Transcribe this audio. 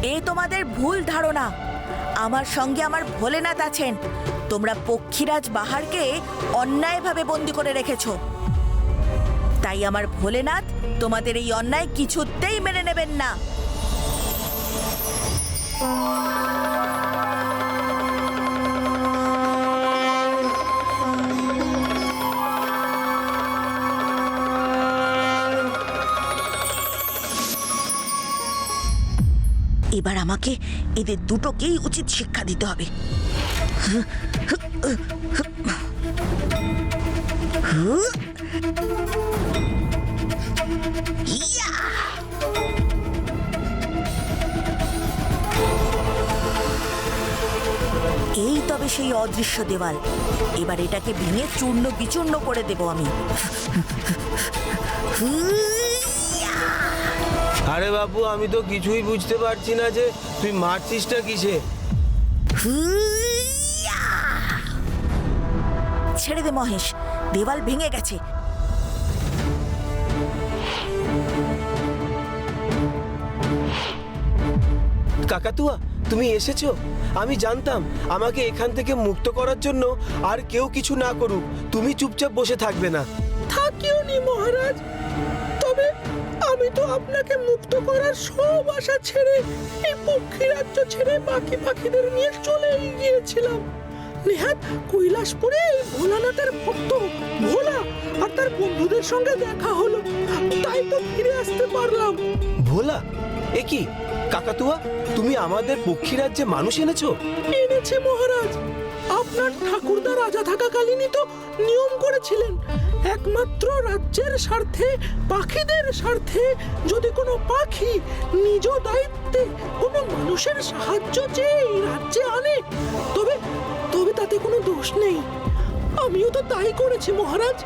এই তোমাদের ভুল ধারণা। আমার সঙ্গে আমার ভোলেনাথ আছেন। তোমরা পক্ষীরাজ বাহারকে অন্যায়ভাবে বন্দী করে রেখেছো। তাই আমার ভোলেনাথ তোমাদের এই অন্যায় কিছুতেই মেনে নেবেন না। এবার আমাকে এদের দুটোকেই উচিত শিক্ষা দিতে হবে। ইয়া! এই তবে সেই অদৃশ্য দেওয়াল। এবার এটাকে ভেঙে চূর্ণ বিচূর্ণ করে দেব আমি। আরে বাবু, আমি তো কিছুই বুঝতে পারছি না যে তুই মারছিসটা কিসে। ছেড়ে দে মহেশ, দেওয়াল ভেঙে গেছে। কাকাতুয়া, তুমি এসেছো? আমি জানতাম আমাকে এখান থেকে মুক্ত করার জন্য আর কেউ কিছু না করুক, তুমি চুপচাপ বসে থাকবে না। থাকিও নি মহারাজ, তবে আমি তো আপনাকে মুক্ত করার সব আশা ছেড়ে এই পক্ষী রাজ্য ছেড়ে বাকি পাখিদের নিয়ে চলে গিয়েছিলাম। নেহাত কৈলাসপুরে এই ভোলানাথের ভক্ত ভোলা আর তার বন্ধুদের সঙ্গে দেখা হলো, তাই তো ফিরে আসতে পারলাম। ভোলা? এ কি কাকাতুয়া, তুমি আমাদের পক্ষী রাজ্যে মানুষ এনেছো? এনেছে মহারাজ। আপনার ঠাকুরদা রাজা থাকাকালীনই তো নিয়ম করেছিলেন, একমাত্র রাজ্যের স্বার্থে, পাখিদের স্বার্থে যদি কোনো পাখি নিজ দায়িত্বে কোনো মানুষের সাহায্য চেয়ে এই রাজ্যে আনে, তবে তবে তাতে কোনো দোষ নেই। আমিও তো তাই করেছি মহারাজ।